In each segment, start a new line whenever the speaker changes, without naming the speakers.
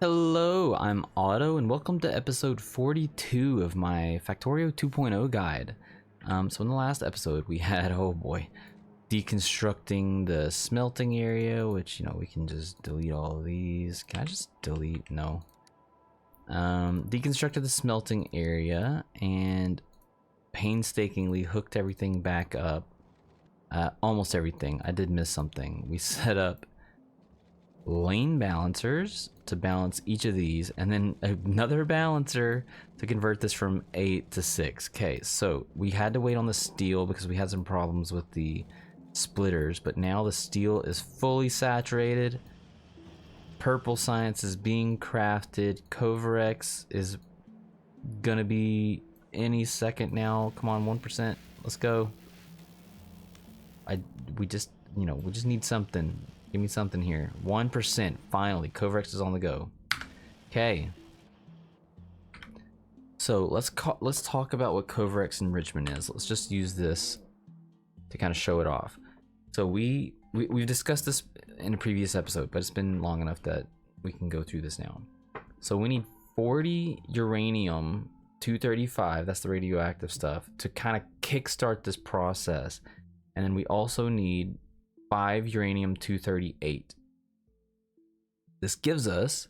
Hello, I'm Otto, and welcome to episode 42 of my Factorio 2.0 guide. So in the last episode, we had, oh boy, deconstructing the smelting area, which, we can just delete all of these. Can I just delete? No. Deconstructed the smelting area and painstakingly hooked everything back up. Almost everything. I did miss something. We set up lane balancers to balance each of these, and then another balancer to convert this from 8 to 6. Okay, so we had to wait on the steel because we had some problems with the splitters, but now the steel is fully saturated. Purple science is being crafted. Kovarex is gonna be any second now. Come on, 1%. Let's go. We just need something. Give me something here. 1%. Finally, Kovarex is on the go. Okay. So let's talk about what Kovarex Enrichment is. Let's just use this to kind of show it off. So we've discussed this in a previous episode, but it's been long enough that we can go through this now. So we need 40 uranium 235. That's the radioactive stuff to kind of kickstart this process, and then we also need 5 uranium 238. This gives us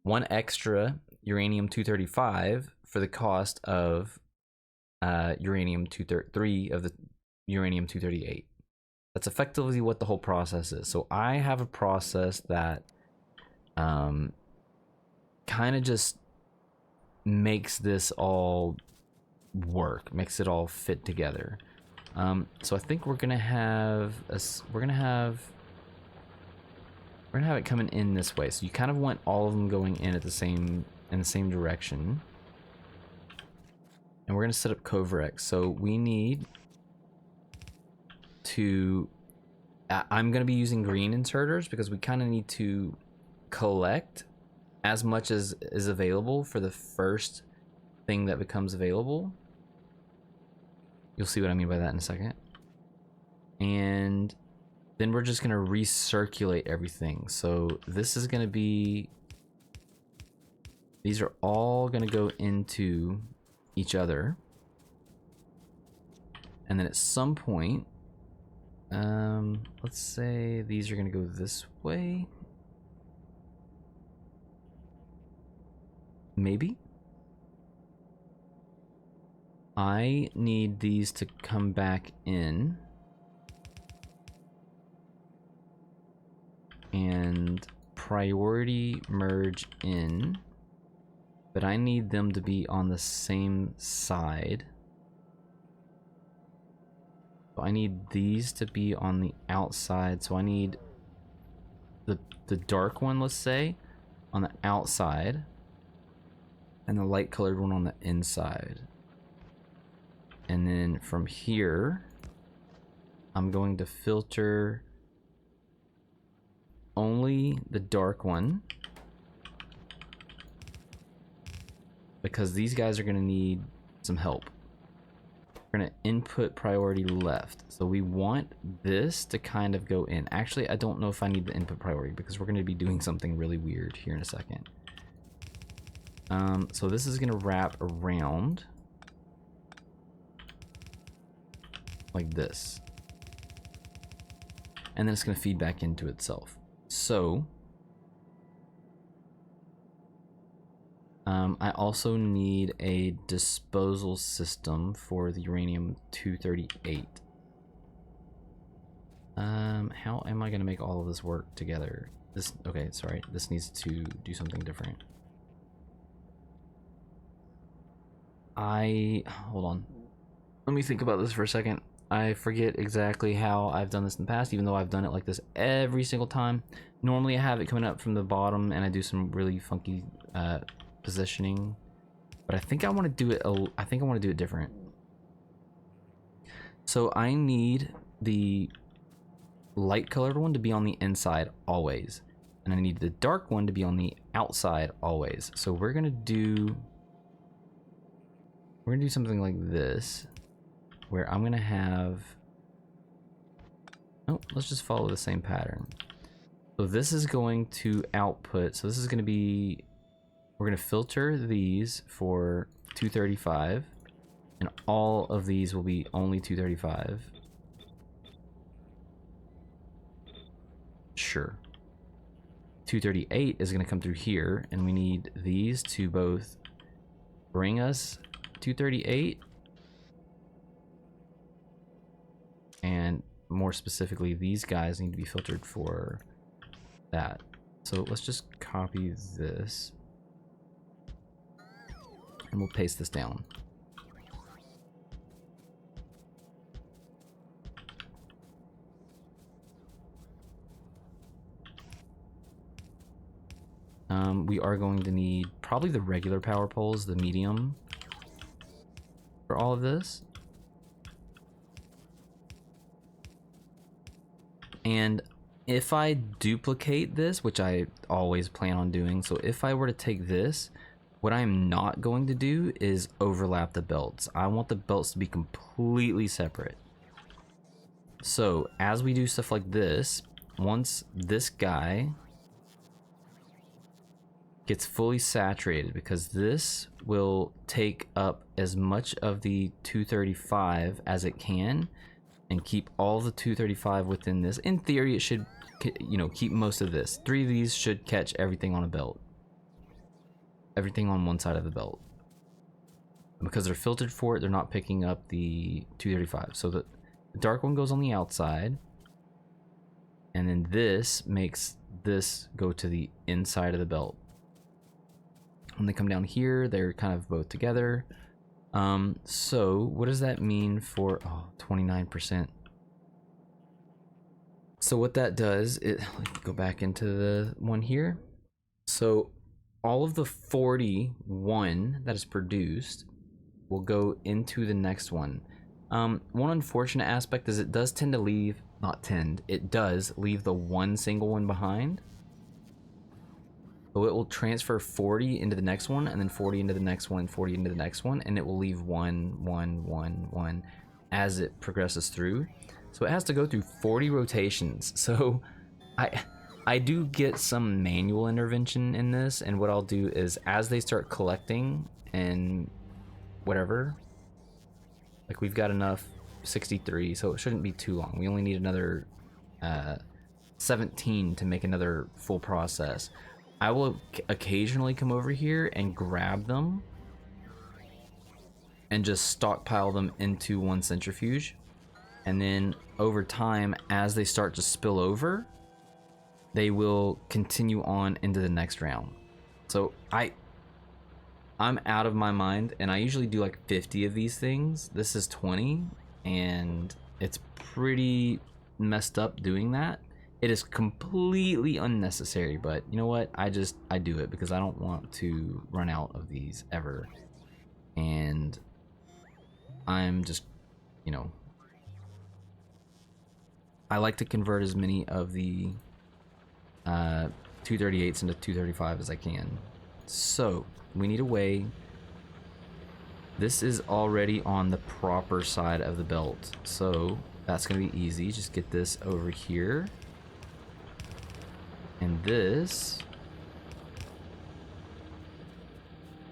1 extra uranium 235 for the cost of uranium 233 of the uranium 238. That's effectively what the whole process is. So I have a process that kind of just makes this all work, makes it all fit together. So I think we're gonna have it coming in this way. So you kind of want all of them going in at the same direction. And we're gonna set up Kovarex. So we need to. I'm gonna be using green inserters because we kind of need to collect as much as is available for the first thing that becomes available. You'll see what I mean by that in a second. And then we're just gonna recirculate everything. So this is gonna be, these are all gonna go into each other. And then at some point, let's say these are gonna go this way. Maybe. I need these to come back in and priority merge in, but I need them to be on the same side. So I need these to be on the outside. So I need the dark one, let's say, on the outside, and the light colored one on the inside. And then from here, I'm going to filter only the dark one, because these guys are going to need some help. We're going to input priority left. So we want this to kind of go in. Actually, I don't know if I need the input priority because we're going to be doing something really weird here in a second. So this is going to wrap around like this, and then it's going to feed back into itself. So I also need a disposal system for the uranium 238. How am I going to make all of this work together? Okay, sorry, this needs to do something different. Hold on, let me think about this for a second. I forget exactly how I've done this in the past, even though I've done it like this every single time. Normally I have it coming up from the bottom and I do some really funky positioning, but I think I want to do it different. So I need the light colored one to be on the inside always, and I need the dark one to be on the outside always. So we're gonna do something like this, where I'm gonna have, let's just follow the same pattern. So this is going to output. So this is going to be, we're going to filter these for 235, and all of these will be only 235. Sure. 238 is going to come through here, and we need these to both bring us 238, and more specifically, these guys need to be filtered for that. So let's just copy this, and we'll paste this down. We are going to need probably the regular power poles, the medium, for all of this. And if I duplicate this, which I always plan on doing, so if I were to take this, what I'm not going to do is overlap the belts. I want the belts to be completely separate. So as we do stuff like this, once this guy gets fully saturated, because this will take up as much of the 235 as it can and keep all the 235 within this. In theory, it should, you know, keep most of this. 3 of these should catch everything on a belt. Everything on one side of the belt. Because they're filtered for it, they're not picking up the 235. So the dark one goes on the outside, and then this makes this go to the inside of the belt. When they come down here, they're kind of both together. So what does that mean for 29%? So what that does, it go back into the one here. So all of the 41 that is produced will go into the next one. One unfortunate aspect is it does tend to leave, not tend, it does leave the one single one behind. So it will transfer 40 into the next one, and then 40 into the next one, and 40 into the next one, and it will leave 1, 1, 1, 1 as it progresses through. So it has to go through 40 rotations. So I do get some manual intervention in this, and what I'll do is as they start collecting and whatever, like we've got enough 63, so it shouldn't be too long. We only need another 17 to make another full process. I will occasionally come over here and grab them and just stockpile them into one centrifuge, and then over time, as they start to spill over, they will continue on into the next round. So I'm out of my mind, and I usually do like 50 of these things. This is 20, and it's pretty messed up doing that. It is completely unnecessary, but you know what? I do it because I don't want to run out of these ever. And I'm just, you know, I like to convert as many of the 238s into 235 as I can. So we need a way. This is already on the proper side of the belt, so that's gonna be easy. Just get this over here. And this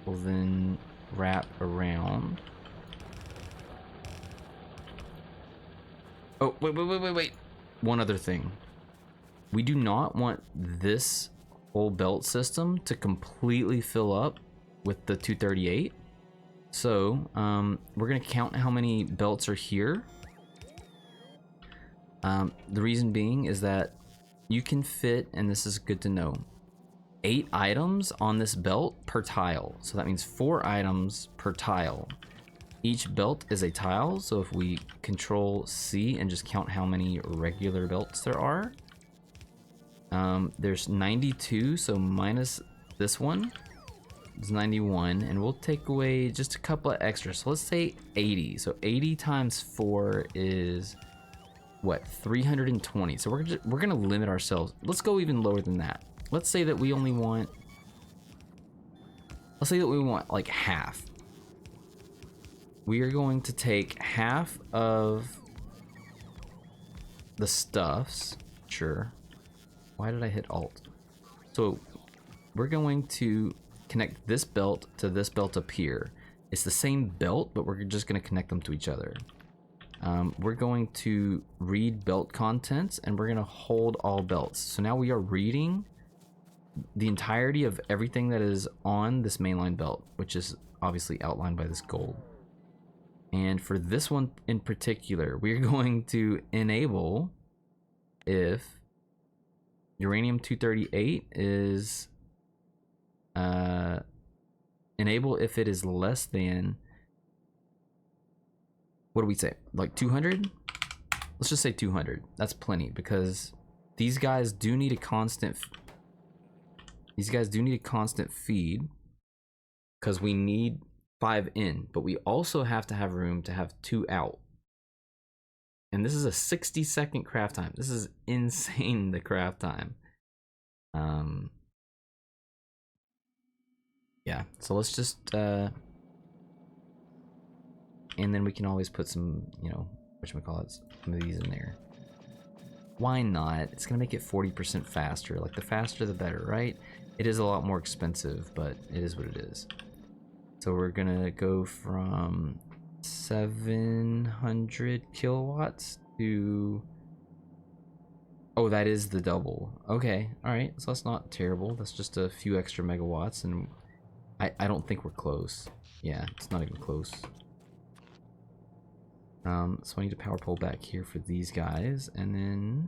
will then wrap around. Oh, wait. One other thing. We do not want this whole belt system to completely fill up with the 238. So, we're gonna count how many belts are here. The reason being is that you can fit, and this is good to know, 8 items on this belt per tile. So that means 4 items per tile. Each belt is a tile, so if we Control C and just count how many regular belts there are, there's 92, so minus this one is 91, and we'll take away just a couple of extra. So let's say 80. So 80 times 4 is what, 320. So we're gonna limit ourselves. Let's go even lower than that. Let's say that we only want, like half. We are going to take half of the stuffs, sure, Why did I hit Alt? So we're going to connect this belt to this belt up here. It's the same belt, but we're just going to connect them to each other. We're going to read belt contents, and we're going to hold all belts. So now we are reading the entirety of everything that is on this mainline belt, which is obviously outlined by this gold. And for this one in particular, we're going to enable if uranium-238 is enable if it is less than, what do we say, like 200? Let's just say 200. That's plenty, because these guys do need a constant feed, because we need 5 in, but we also have to have room to have 2 out. And this is a 60-second craft time. This is insane, the craft time. Yeah, so let's just and then we can always put some, you know, whatchamacallit, some of these in there. Why not? It's gonna make it 40% faster. Like, the faster the better, right? It is a lot more expensive, but it is what it is. So we're gonna go from 700 kilowatts to, oh, that is the double. Okay, all right, so that's not terrible. That's just a few extra megawatts, and I don't think we're close. Yeah, it's not even close. So I need a power pole back here for these guys, and then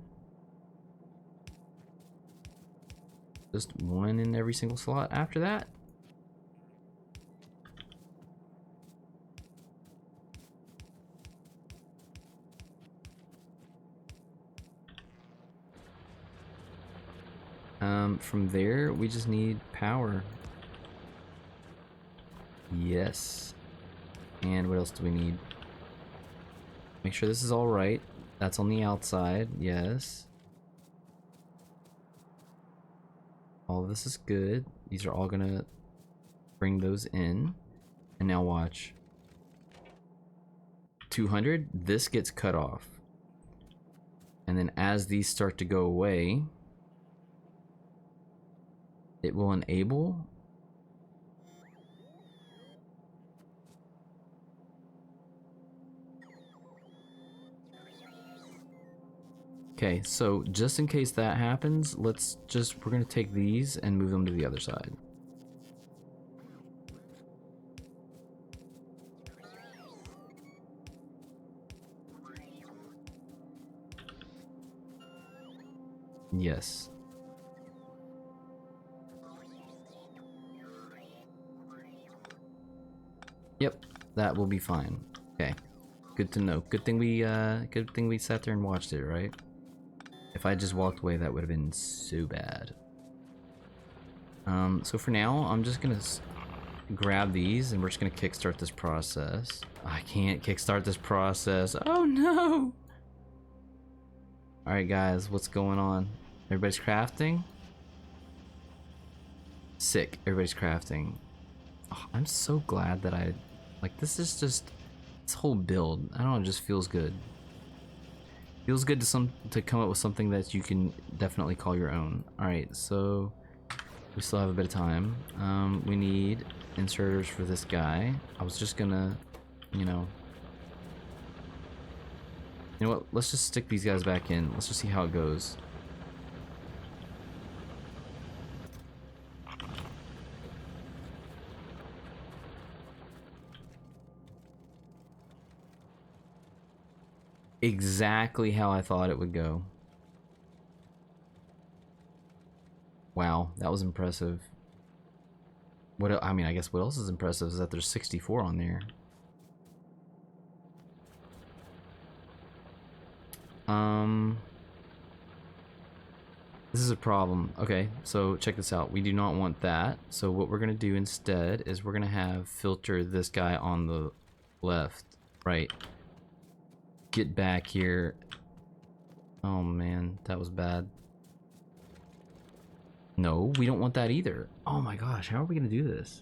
just one in every single slot after that. From there, we just need power. Yes. And what else do we need? Make sure this is all right. That's on the outside. Yes. All of this is good. These are all gonna bring those in. And now watch. 200, this gets cut off. And then as these start to go away, it will enable. Okay, so just in case that happens, we're gonna take these and move them to the other side. Yes. Yep, that will be fine. Okay, good to know. Good thing we sat there and watched it, right? If I just walked away, that would have been so bad. So for now, I'm just gonna grab these, and we're just gonna kickstart this process. I can't kickstart this process. Oh no! All right, guys, what's going on? Everybody's crafting? Sick. Everybody's crafting. Oh, I'm so glad that this is just, this whole build, I don't know, it just feels good. Feels good to come up with something that you can definitely call your own. Alright, so we still have a bit of time. We need inserters for this guy. I was just gonna, you know what, let's just stick these guys back in. Let's just see how it goes. Exactly how I thought it would go. Wow, that was impressive. I mean, I guess what else is impressive is that there's 64 on there. This is a problem. Okay, so check this out. We do not want that. So what we're gonna do instead is we're gonna have filter this guy on the left, right. Get back here. Oh man, that was bad. No, we don't want that either. Oh my gosh, how are we gonna do this?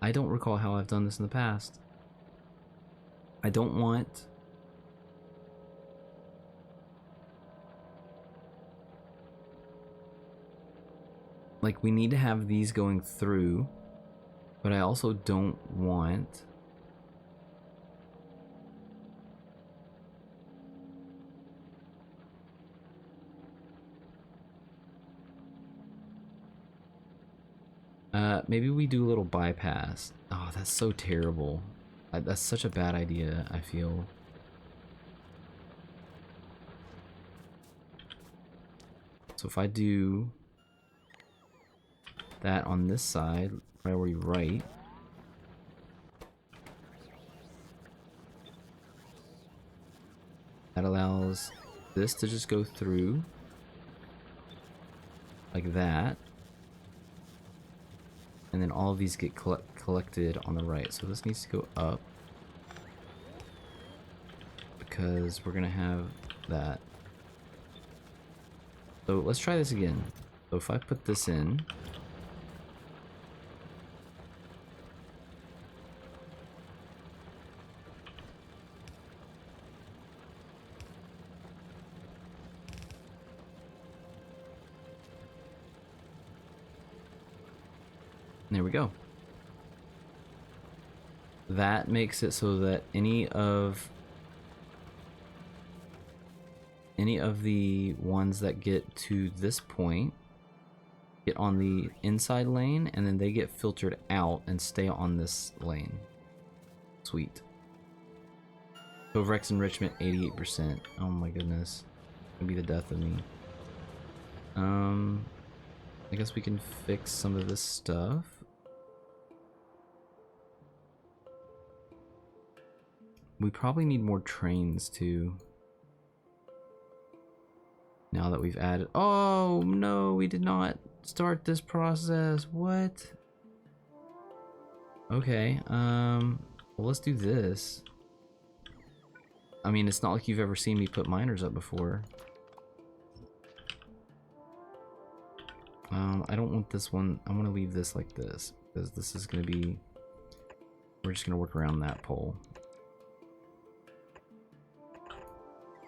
I don't recall how I've done this in the past. I don't want... like we need to have these going through, but I also don't want maybe we do a little bypass. Oh, that's so terrible. That's such a bad idea, I feel. So if I do that on this side, priority right, that allows this to just go through like that. And then all of these get collected on the right. So this needs to go up because we're gonna have that. So let's try this again. So if I put this in, there we go. That makes it so that any of the ones that get to this point get on the inside lane, and then they get filtered out and stay on this lane. Sweet. Kovarex Enrichment 88%. Oh my goodness. It's gonna be the death of me. I guess we can fix some of this stuff. We probably need more trains too. Now that we've added... Oh no, we did not start this process. What? Okay, well, let's do this. I mean, it's not like you've ever seen me put miners up before. I don't want this one. I want to leave this like this because this is going to be... We're just going to work around that pole.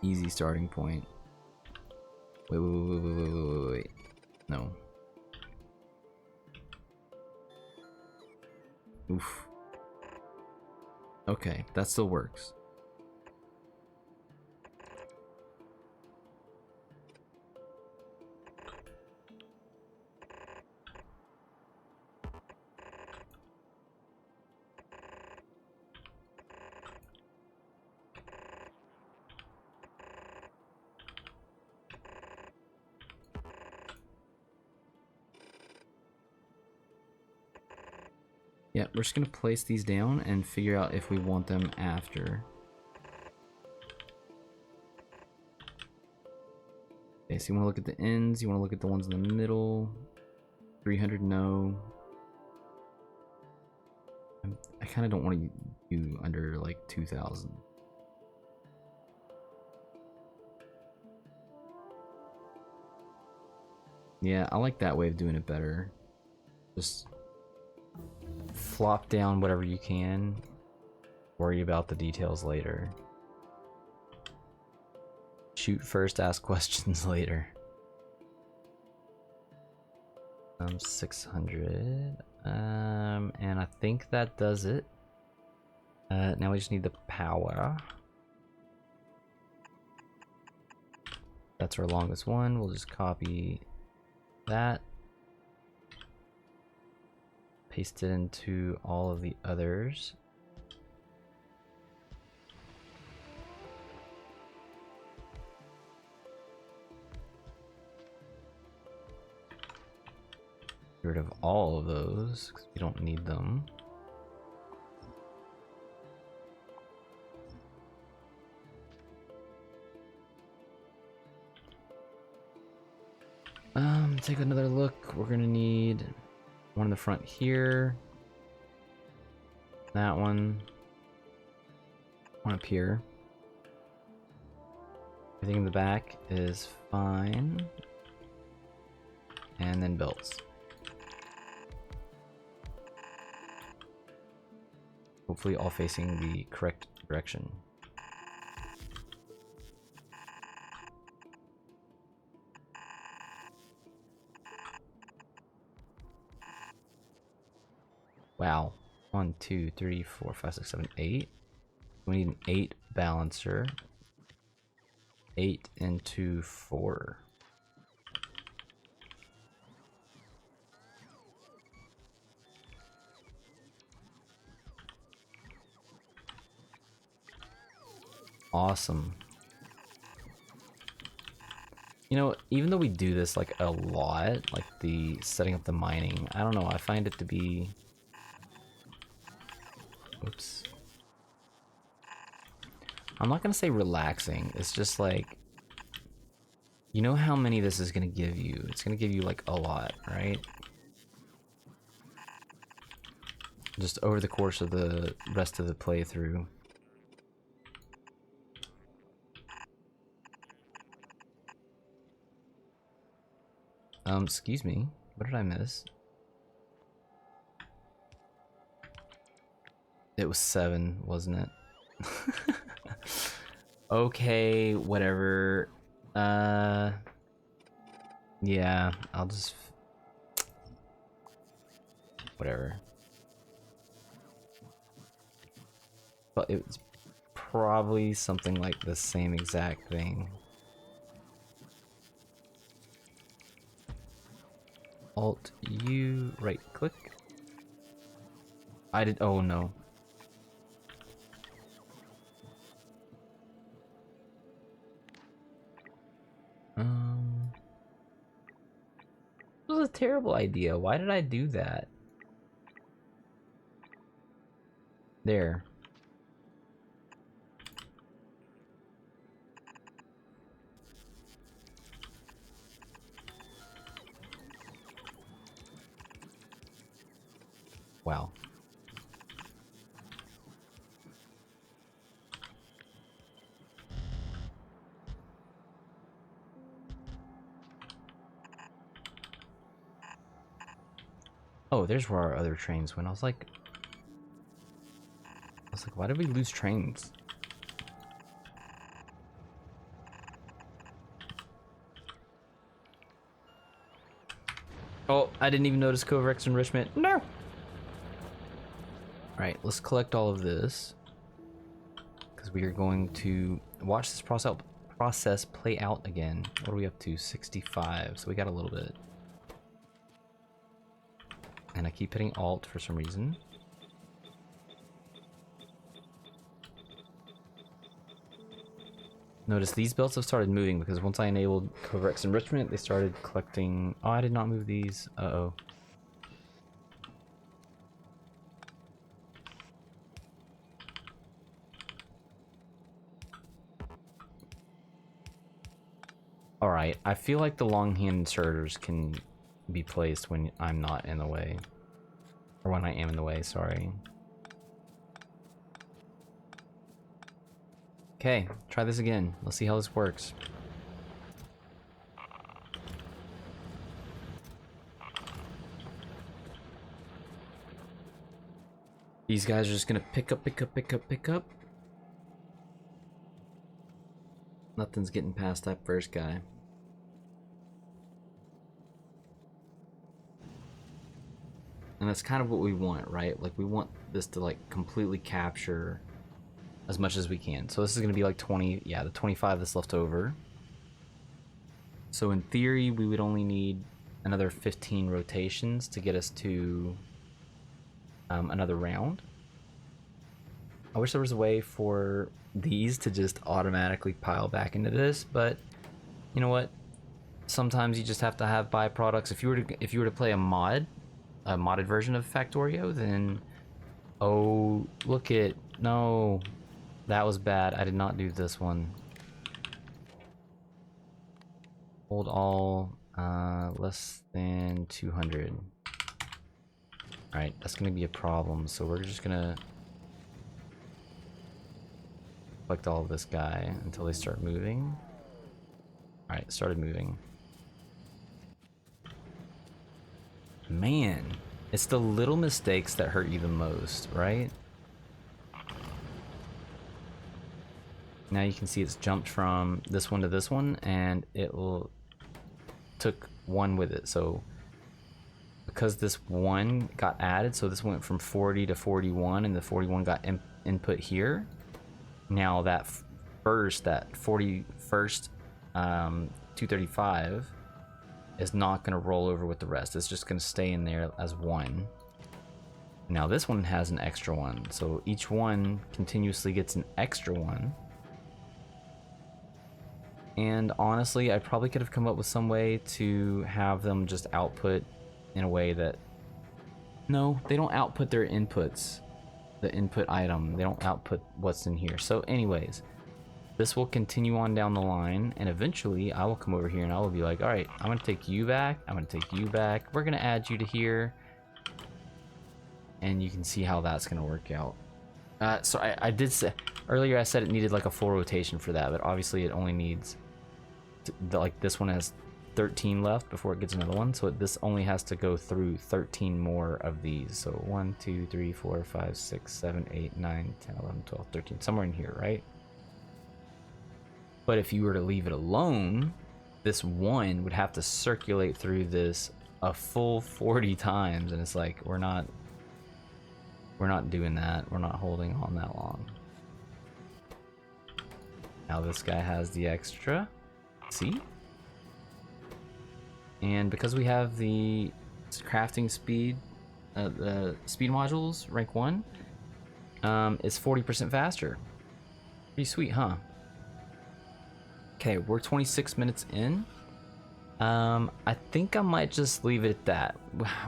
Easy starting point. Wait. No. Oof. Okay, that still works. Yeah, we're just gonna place these down and figure out if we want them after. Okay, so you wanna look at the ends, you wanna look at the ones in the middle. 300, no. I kinda don't wanna do under like 2,000. Yeah, I like that way of doing it better. Just flop down whatever you can. Worry about the details later. Shoot first, ask questions later. 600. And I think that does it. Now we just need the power. That's our longest one. We'll just copy that. Paste it into all of the others. Get rid of all of those because we don't need them. Take another look. We're gonna need one in the front here. That one. One up here. Everything in the back is fine. And then belts. Hopefully all facing the correct direction. Wow. 1, 2, 3, 4, 5, 6, 7, 8. We need an 8 balancer. 8 into 4. Awesome. You know, even though we do this like a lot, like the setting up the mining, I don't know, I find it to be... Oops. I'm not gonna say relaxing, it's just like... You know how many this is gonna give you? It's gonna give you like a lot, right? Just over the course of the rest of the playthrough. Excuse me. What did I miss? It was 7, wasn't it? Okay, whatever. Yeah, I'll just... Whatever. But it's probably something like the same exact thing. Alt U, right click. I did, oh no. This was a terrible idea. Why did I do that? There. Wow. Oh, there's where our other trains went. I was like, why did we lose trains? Oh, I didn't even notice Kovarex Enrichment. No! Alright, let's collect all of this. Because we are going to watch this process play out again. What are we up to? 65. So we got a little bit. And I keep hitting Alt for some reason. Notice these belts have started moving because once I enabled Kovarex Enrichment, they started collecting... Oh, I did not move these. Uh-oh. Alright, I feel like the long hand inserters can be placed when I'm not in the way. Or when I am in the way, sorry. Okay, try this again. Let's see how this works. These guys are just gonna pick up. Nothing's getting past that first guy. And that's kind of what we want, right? Like, we want this to, like, completely capture as much as we can. So this is gonna be like 20, yeah, the 25 that's left over. So in theory, we would only need another 15 rotations to get us to another round. I wish there was a way for these to just automatically pile back into this, but you know what? Sometimes you just have to have byproducts. If you were to play a modded version of Factorio, then oh, look it, no, that was bad. I did not do this one. Hold all less than 200. Alright, that's gonna be a problem, so we're just gonna collect all of this guy until they start moving. Alright, started moving. Man, it's the little mistakes that hurt you the most, right? Now you can see it's jumped from this one to this one, and it will took one with it. So because this one got added, so this went from 40 to 41, and the 41 got input here. Now that that 41st 235 is not going to roll over with the rest. It's just going to stay in there as one. Now this one has an extra one, so each one continuously gets an extra one. And honestly, I probably could have come up with some way to have them just output in a way that... No, they don't output their inputs, the input item. They don't output what's in here. So anyways, this will continue on down the line, and eventually I will come over here and I will be like, all right, I'm going to take you back. I'm going to take you back. We're going to add you to here. And you can see how that's going to work out. So I did say earlier, I said it needed like a full rotation for that, but obviously it only needs like this one has 13 left before it gets another one, so this only has to go through 13 more of these. So 1 2 3 4 5 6 7 8 9 10 11 12 13, somewhere in here, right? But if you were to leave it alone, this one would have to circulate through this a full 40 times, and it's like we're not doing that. We're not holding on that long. Now this guy has the extra. See? And because we have the crafting speed, the speed modules, rank 1, it's 40% faster. Pretty sweet, huh? Okay, we're 26 minutes in. I think I might just leave it at that.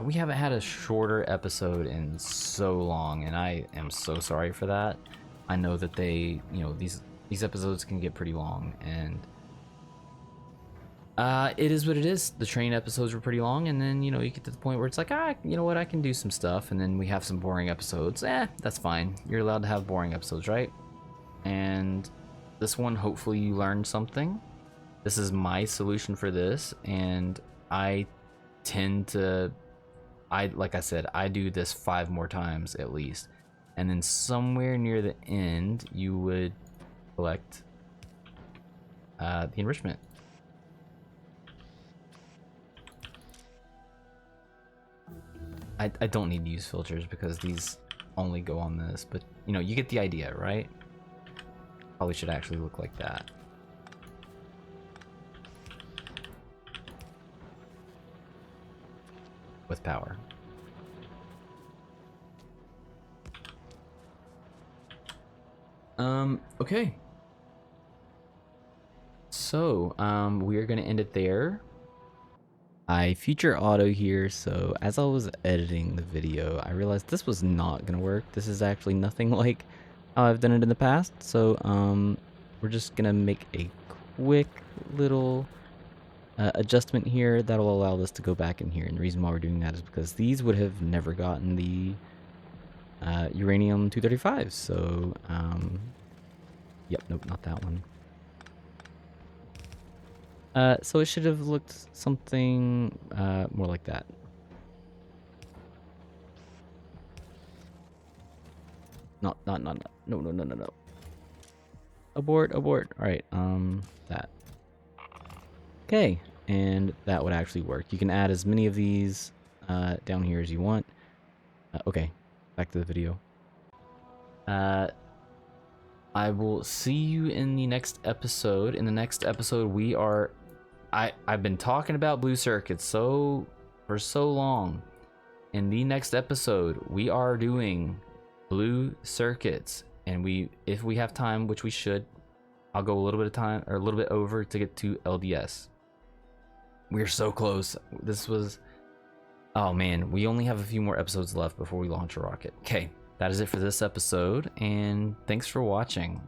We haven't had a shorter episode in so long, and I am so sorry for that. I know that they, you know, these episodes can get pretty long, and it is what it is. The train episodes were pretty long, and then, you know, you get to the point where it's like, you know what, I can do some stuff, and then we have some boring episodes. That's fine. You're allowed to have boring episodes, right? And this one, hopefully you learned something. This is my solution for this, and I tend to, like I said, I do this 5 more times at least, and then somewhere near the end you would collect the enrichment. I don't need to use filters because these only go on this, but you know, you get the idea, right? Probably should actually look like that. With power. Okay. So, we are gonna end it there. I feature auto here, so as I was editing the video, I realized this was not gonna work. This is actually nothing like how I've done it in the past, so we're just gonna make a quick little adjustment here that'll allow this to go back in here. And the reason why we're doing that is because these would have never gotten the uranium 235. So yep, nope, not that one. So it should have looked something more like that. No. Abort. All right, that. Okay, and that would actually work. You can add as many of these down here as you want. Okay, back to the video. I will see you in the next episode. In the next episode, we are... I've been talking about blue circuits for so long. In the next episode, we are doing blue circuits, and if we have time, which we should, I'll go a little bit of time, or a little bit over to get to LDS. We're so close. This was... Oh man, we only have a few more episodes left before we launch a rocket. Okay, that is it for this episode, and thanks for watching.